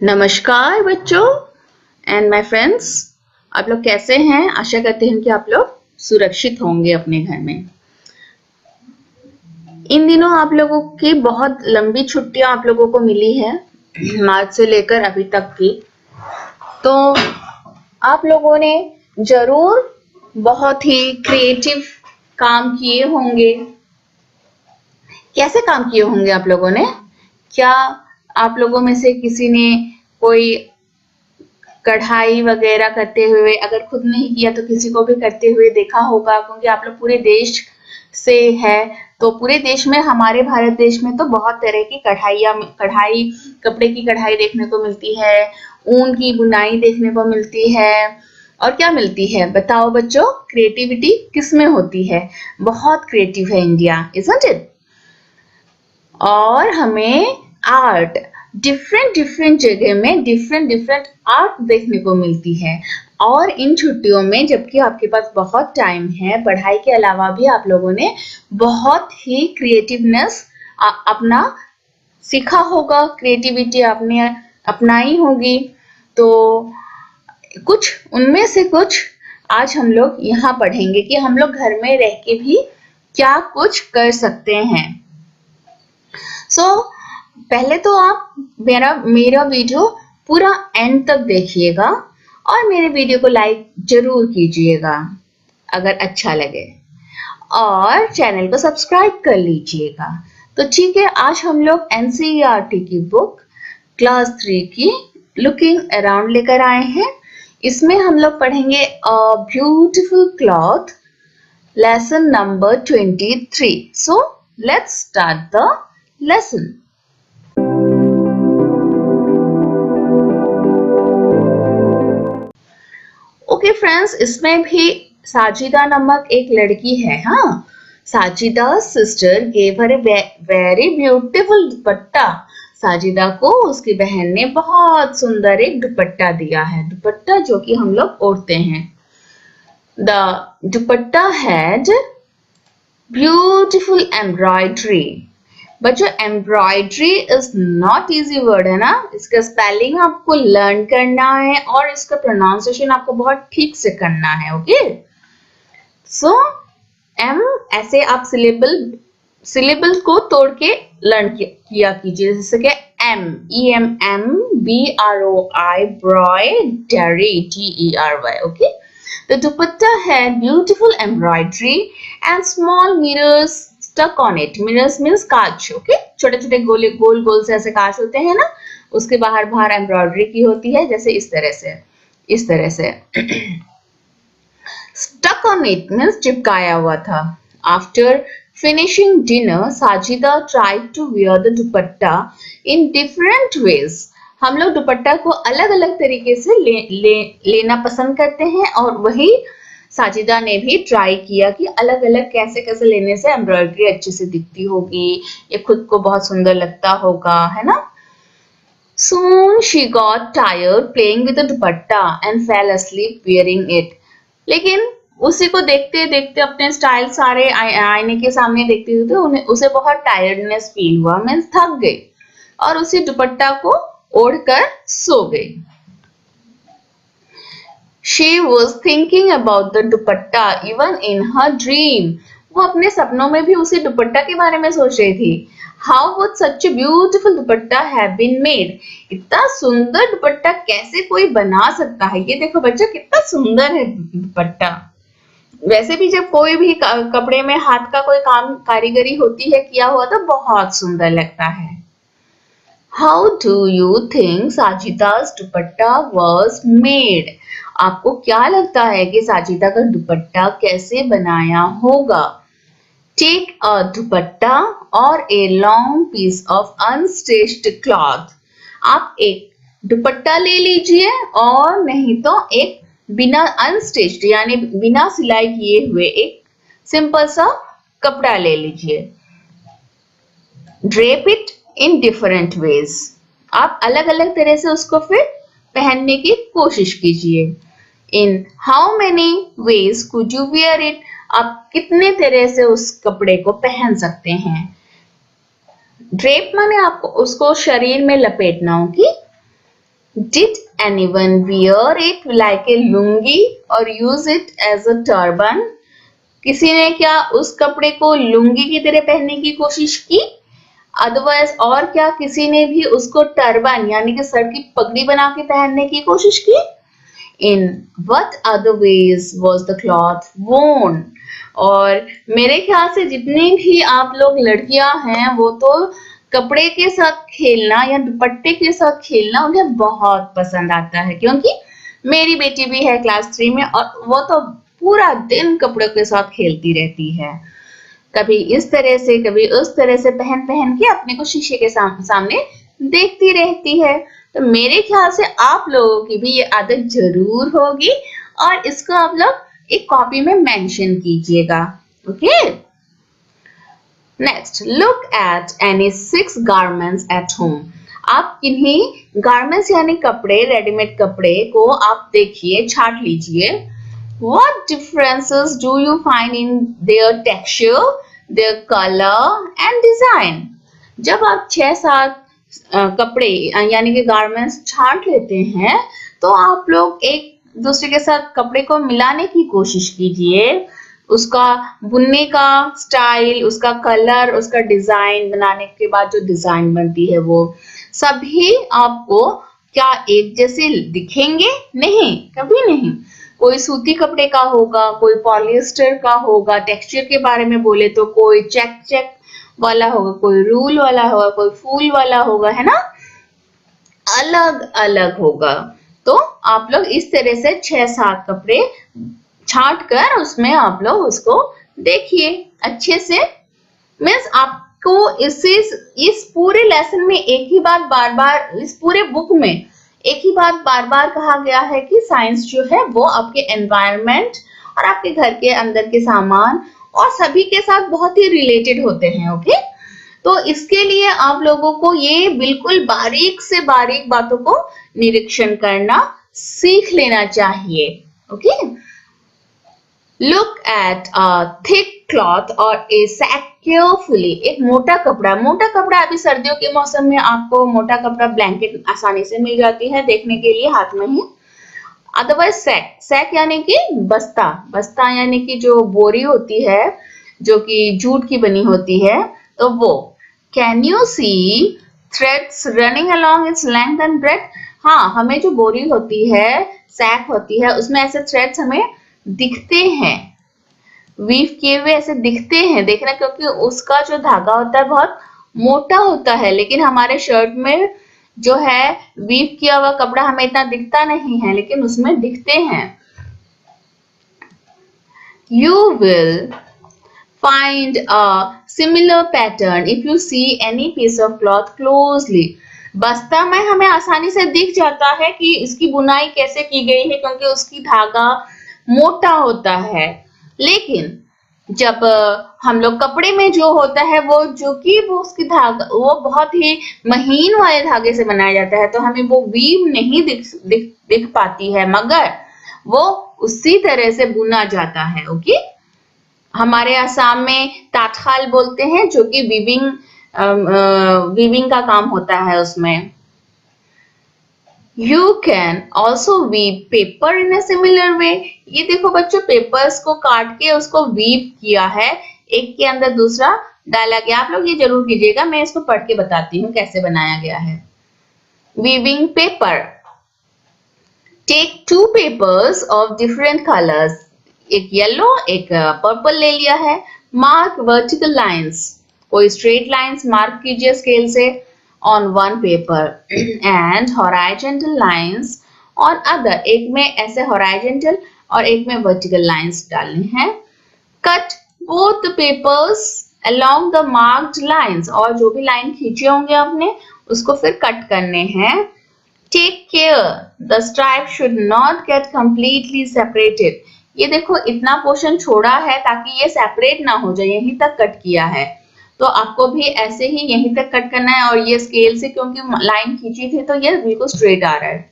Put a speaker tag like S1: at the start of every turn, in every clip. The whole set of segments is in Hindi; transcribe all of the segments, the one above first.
S1: नमस्कार बच्चों एंड माय फ्रेंड्स। आप लोग कैसे हैं? आशा करते हैं कि आप लोग सुरक्षित होंगे अपने घर में। इन दिनों आप लोगों की बहुत लंबी छुट्टियां आप लोगों को मिली है, मार्च से लेकर अभी तक की। तो आप लोगों ने जरूर बहुत ही क्रिएटिव काम किए होंगे। कैसे काम किए होंगे आप लोगों ने? क्या आप लोगों में से किसी ने कोई कढ़ाई वगैरह करते हुए, अगर खुद नहीं किया तो किसी को भी करते हुए देखा होगा, क्योंकि आप लोग पूरे देश से है। तो पूरे देश में, हमारे भारत देश में तो बहुत तरह की कढ़ाई, कपड़े की कढ़ाई देखने को मिलती है, ऊन की बुनाई देखने को मिलती है। और क्या मिलती है बताओ बच्चों? क्रिएटिविटी किस में होती है? बहुत क्रिएटिव है इंडिया, इज़न्ट इट? और हमें आर्ट डिफरेंट जगह में डिफरेंट आर्ट देखने को मिलती है। और इन छुट्टियों में, जबकि आपके पास बहुत टाइम है, पढ़ाई के अलावा भी आप लोगों ने बहुत ही क्रिएटिवनेस अपना सीखा होगा, क्रिएटिविटी आपने अपनाई होगी। तो कुछ उनमें से कुछ आज हम लोग यहाँ पढ़ेंगे कि हम लोग घर में रह के भी क्या कुछ कर सकते हैं। पहले तो आप मेरा वीडियो पूरा एंड तक देखिएगा और मेरे वीडियो को लाइक जरूर कीजिएगा अगर अच्छा लगे, और चैनल को सब्सक्राइब कर लीजिएगा। तो ठीक है, आज हम लोग एनसीईआरटी की बुक क्लास 3 की लुकिंग अराउंड लेकर आए हैं। इसमें हम लोग पढ़ेंगे a beautiful cloth, lesson number 23। So let's start the lesson. Okay friends, इसमें भी साजिदा नामक एक लड़की है। हाँ, Sajida sister gave her a very beautiful दुपट्टा। साजिदा को उसकी बहन ने बहुत सुंदर एक दुपट्टा दिया है, दुपट्टा जो कि हम लोग ओढ़ते हैं। The dupatta had beautiful embroidery. बच्चों, embroidery is not easy word है ना, इसका स्पेलिंग आपको लर्न करना है और इसका प्रोनाउंसिएशन आपको बहुत ठीक से करना है। ओके, सो एम ऐसे आप सिलेबल को तोड़ के लर्न किया कीजिए, जैसे कि M, E M M, B R O I, broidery, DERY। Okay, the dupatta had beautiful embroidery and small mirrors stuck on it. Mirrors means कांच। ओके, छोटे छोटे गोल गोल से ऐसे कांच होते हैं ना, उसके बाहर एम्ब्रॉयडरी की होती है, जैसे इस तरह से stuck on it means चिपकाया हुआ था। After finishing dinner, Sajida tried to wear the dupatta in different ways. हम लोग दुपट्टा को अलग अलग तरीके से लेना पसंद करते हैं, और वही साजिदा ने भी ट्राई किया कि अलग अलग कैसे लेने से एम्ब्रॉयडरी अच्छे से दिखती होगी, ये खुद को बहुत सुंदर लगता होगा, है ना। Soon she got tired playing with the dupatta and fell asleep wearing it. लेकिन उसी को देखते देखते, अपने स्टाइल सारे आईने के सामने देखते हुए उसे बहुत टायर्डनेस फील हुआ, मीन्स थक गई, और उसी दुपट्टा को ओढ़कर सो गई। She was thinking about the dupatta even in her dream. वो अपने सपनों में भी उसी दुपट्टा के बारे में सोच रही थी। How would such a beautiful dupatta have been made? इतना सुंदर दुपट्टा कैसे कोई बना सकता है? ये देखो बच्चा, कितना सुंदर है दुपट्टा। वैसे भी जब कोई भी कपड़े में हाथ का कोई काम, कारीगरी होती है, किया हुआ, तो बहुत सुंदर लगता है। How do you think Sajida's dupatta was made? आपको क्या लगता है कि साजिदा का दुपट्टा कैसे बनाया होगा? Take a dupatta or a long piece of unstitched cloth. आप एक दुपट्टा ले लीजिए, और नहीं तो एक बिना अनस्टिच्ड यानी बिना सिलाई किए हुए एक सिंपल सा कपड़ा ले लीजिए। Drape it in different ways. आप अलग अलग तरह से उसको फिर पहनने की कोशिश कीजिए। In how many ways could you wear it? आप कितने तरह से उस कपड़े को पहन सकते हैं? ड्रेप माने आपको उसको शरीर में लपेटना होगी। Did anyone wear it like a lungi or use it as a turban? किसी ने क्या उस कपड़े को लुंगी की तरह पहनने की कोशिश की? अदरवाइज और क्या किसी ने भी उसको टर्बन यानी कि सर की पगड़ी बना के पहनने की कोशिश की? In what other ways was the cloth worn? और मेरे ख्याल से जितनी भी आप लोग लड़कियां हैं वो तो कपड़े के साथ खेलना या दुपट्टे के साथ खेलना उन्हें बहुत पसंद आता है, क्योंकि मेरी बेटी भी है क्लास 3 में और वो तो पूरा दिन कपड़ों के साथ खेलती रहती है। कभी इस तरह से कभी उस तरह से पहन पहन के अपने को शीशे के सामने देखती रहती है। तो मेरे ख्याल से आप लोगों की भी ये आदत जरूर होगी और इसको आप लोग एक कॉपी में मेंशन कीजिएगा। Okay, next, look at any 6 garments at home. आप किन्हीं गारमेंट्स यानी कपड़े, रेडीमेड कपड़े को आप देखिए, छाट लीजिए। What differences do you find in their texture, their color and design? जब आप 6-7 कपड़े यानी कि गारमेंट्स छांट लेते हैं तो आप लोग एक दूसरे के साथ कपड़े को मिलाने की कोशिश कीजिए। उसका बुनने का स्टाइल, उसका कलर, उसका डिजाइन बनाने के बाद जो डिजाइन बनती है वो सभी आपको क्या एक जैसे दिखेंगे? नहीं, कभी नहीं। कोई सूती कपड़े का होगा, कोई पॉलिएस्टर का होगा, टेक्सचर के बारे में बोले तो कोई चेक वाला होगा, कोई रूल वाला होगा, कोई फूल वाला होगा, है ना, अलग अलग होगा। तो आप लोग इस तरह से 6-7 कपड़े छांट कर उसमें आप लोग उसको देखिए अच्छे से। मीन्स आपको इस पूरे लेसन में एक ही बात बार बार, इस पूरे बुक में एक ही बात बार बार कहा गया है कि साइंस जो है वो आपके एनवायरनमेंट और आपके घर के अंदर के सामान और सभी के साथ बहुत ही रिलेटेड होते हैं। ओके, तो इसके लिए आप लोगों को ये बिल्कुल बारीक से बारीक बातों को निरीक्षण करना सीख लेना चाहिए। Okay, look at a thick cloth और ए सैक केयरफुली। एक मोटा कपड़ा अभी सर्दियों के मौसम में आपको मोटा कपड़ा ब्लैंकेट आसानी से मिल जाती है देखने के लिए हाथ में ही। अदरवाइज सैक यानी कि बस्ता यानी कि जो बोरी होती है जो कि जूट की बनी होती है, तो वो। Can you see threads running along its length and breadth? हाँ, हमें जो बोरी होती है, सैक होती है, उसमें ऐसे थ्रेड्स हमें दिखते हैं, वीव किए हुए ऐसे दिखते हैं, देखना, क्योंकि उसका जो धागा होता है बहुत मोटा होता है, लेकिन हमारे शर्ट में जो है वीव किया हुआ कपड़ा हमें इतना दिखता नहीं है, लेकिन उसमें दिखते हैं। You will find a similar pattern if you see any piece of cloth closely. बस्ता में हमें आसानी से दिख जाता है कि इसकी बुनाई कैसे की गई है, क्योंकि उसकी धागा मोटा होता है। लेकिन जब हम लोग कपड़े में जो होता है वो उसकी धागा वो बहुत ही महीन वाले धागे से बनाया जाता है, तो हमें वो वीव नहीं दिख पाती है, मगर वो उसी तरह से बुना जाता है। ओके, हमारे असम में तातखाल बोलते हैं, जो कि वीविंग का काम होता है उसमें। You can also weave paper in a similar way. ये देखो बच्चों, पेपर्स को काट के उसको वीव किया है, एक के अंदर दूसरा डाला गया। आप लोग ये जरूर कीजिएगा, मैं इसको पढ़ के बताती हूँ कैसे बनाया गया है। Weaving paper. Take 2 papers of different colors. एक येलो एक पर्पल ले लिया है। Mark vertical lines. कोई स्ट्रेट लाइंस मार्क कीजिए स्केल से on one paper and horizontal lines on other. एक में ऐसे horizontal और एक में vertical lines डालनी है। Cut both the papers along the marked lines. और जो भी लाइन खींचे होंगे आपने उसको फिर कट करने हैं। Take care, the stripe should not get completely separated. ये देखो इतना पोर्शन छोड़ा है ताकि ये सेपरेट ना हो जाए, यहीं तक कट किया है, तो आपको भी ऐसे ही यहीं तक कट करना है। और ये स्केल से क्योंकि लाइन खींची थी तो ये बिल्कुल स्ट्रेट आ रहा है।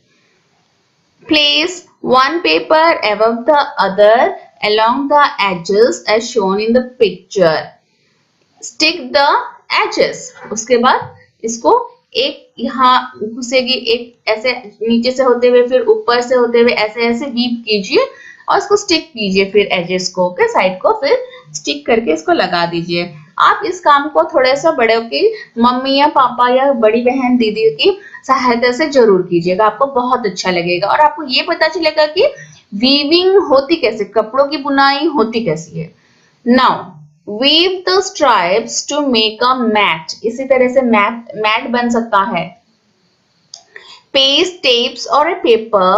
S1: Place one paper above the other along the edges as shown in the picture. Stick the edges. उसके बाद इसको एक यहाँ घुसेगी, एक ऐसे नीचे से होते हुए फिर ऊपर से होते हुए ऐसे ऐसे वीव कीजिए और इसको स्टिक कीजिए, फिर एजेस को के साइड को फिर स्टिक करके इसको लगा दीजिए। आप इस काम को थोड़ा सा बड़े की मम्मी या पापा या बड़ी बहन दीदी की सहायता से जरूर कीजिएगा, आपको बहुत अच्छा लगेगा और आपको ये पता चलेगा कि वीविंग होती कैसे, कपड़ों की बुनाई होती कैसी है। Now weave the stripes to make a mat, इसी तरह से मैट बन सकता है। Paste tapes or a paper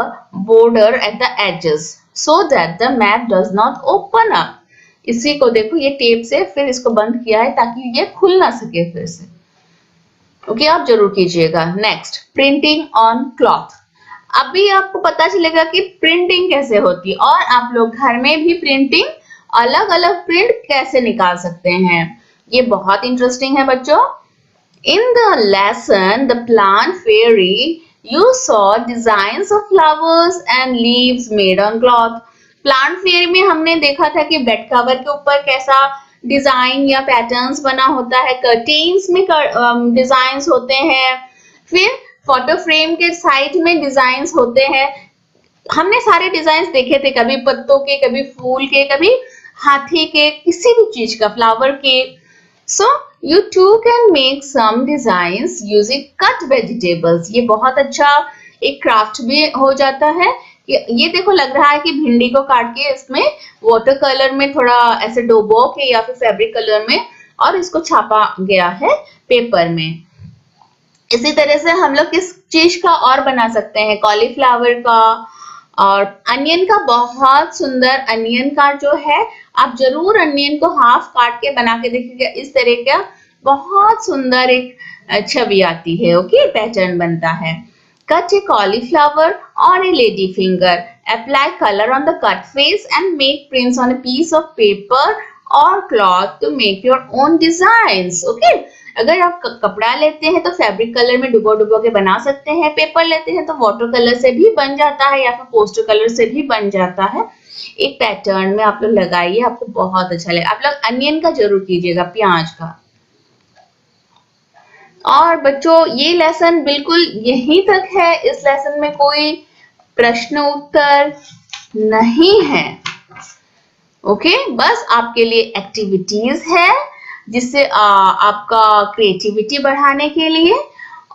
S1: border at the edges so that the mat does not open up. इसी को देखो ये टेप से फिर इसको बंद किया है ताकि ये खुल ना सके फिर से। ओके, आप जरूर कीजिएगा। Next, printing on cloth. अभी आपको पता चलेगा कि प्रिंटिंग कैसे होती है और आप लोग घर में भी प्रिंटिंग अलग अलग प्रिंट कैसे निकाल सकते हैं। ये बहुत इंटरेस्टिंग है बच्चों। In the lesson, The Plant Fairy, you saw designs of flowers and leaves made on cloth. Plant Fairy में हमने देखा था कि बेड कवर के ऊपर कैसा डिजाइन या पैटर्न्स बना होता है, कर्टेन्स में डिजाइन्स होते हैं, फिर फोटो फ्रेम के साइड में डिजाइन्स होते हैं। हमने सारे डिजाइन्स देखे थे, कभी पत्तों के, कभी फूल के, कभी हाथी के, किसी भी चीज का, फ्लावर के। So you too can make some designs using cut vegetables. ये बहुत अच्छा एक क्राफ्ट भी हो जाता है। ये देखो लग रहा है कि भिंडी को काट के इसमें वाटर कलर में थोड़ा ऐसे डुबो के या फिर फैब्रिक कलर में और इसको छापा गया है पेपर में। इसी तरह से हम लोग किस चीज का और बना सकते हैं, कॉलीफ्लावर का और अनियन का। बहुत सुंदर अनियन का जो है, आप जरूर अनियन को हाफ काट के बना के देखिएगा, इस तरह का बहुत सुंदर एक छवि आती है। ओके, पैटर्न बनता है। कट ए कॉलीफ्लावर और a lady finger, apply colour on the cut face and make prints on a piece of paper और cloth to make your own designs. Okay, अगर आप कपड़ा लेते हैं तो फैब्रिक कलर में डुबो डुबो के बना सकते हैं, पेपर लेते हैं तो वाटर कलर से भी बन जाता है या फिर पोस्टर कलर से भी बन जाता है। एक पैटर्न में आप लोग लगाइए, आपको बहुत अच्छा लगेगा। आप लोग अनियन का जरूर कीजिएगा, प्याज का। और बच्चों ये लेसन बिल्कुल यहीं तक है, इस लेसन में कोई प्रश्न उत्तर नहीं है। ओके, बस आपके लिए एक्टिविटीज है जिससे आपका क्रिएटिविटी बढ़ाने के लिए।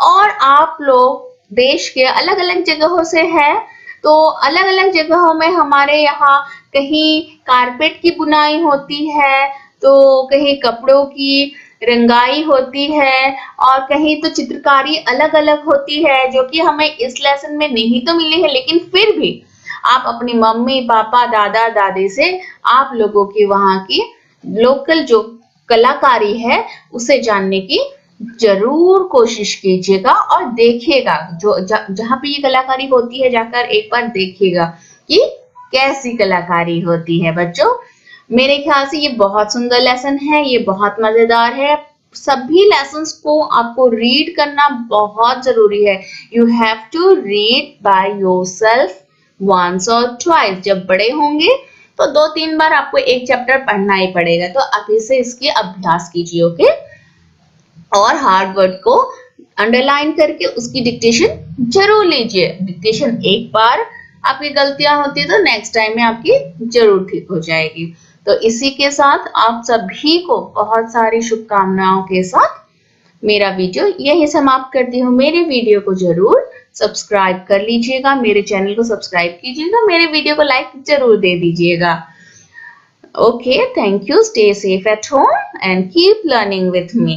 S1: और आप लोग देश के अलग अलग जगहों से हैं, तो अलग अलग जगहों में हमारे यहाँ कहीं कारपेट की बुनाई होती है, तो कहीं कपड़ों की रंगाई होती है और कहीं तो चित्रकारी अलग अलग होती है, जो कि हमें इस लेसन में नहीं तो मिली है, लेकिन फिर भी आप अपनी मम्मी पापा दादा दादी से आप लोगों की वहां की लोकल जो कलाकारी है उसे जानने की जरूर कोशिश कीजिएगा और देखिएगा जो जहां पे ये कलाकारी होती है जाकर एक बार देखिएगा कि कैसी कलाकारी होती है। बच्चों मेरे ख्याल से ये बहुत सुंदर लेसन है, ये बहुत मजेदार है। सभी लेसन्स को आपको रीड करना बहुत जरूरी है। You have to read by yourself once और ट्वाइस। जब बड़े होंगे तो 2-3 बार आपको एक चैप्टर पढ़ना ही पड़ेगा, तो अभी से इसकी अभ्यास कीजिए। ओके, और हार्ड वर्ड को अंडरलाइन करके उसकी डिक्टेशन जरूर लीजिए। डिक्टेशन एक बार आपकी गलतियां होती है तो नेक्स्ट टाइम में आपकी जरूर ठीक हो जाएगी। तो इसी के साथ आप सभी को बहुत सारी शुभकामनाओं के साथ मेरा वीडियो यही समाप्त करती हूँ। मेरे वीडियो को जरूर सब्सक्राइब कर लीजिएगा, मेरे चैनल को सब्सक्राइब कीजिएगा, मेरे वीडियो को लाइक जरूर दे दीजिएगा। Okay, thank you, stay safe at home and keep learning with me.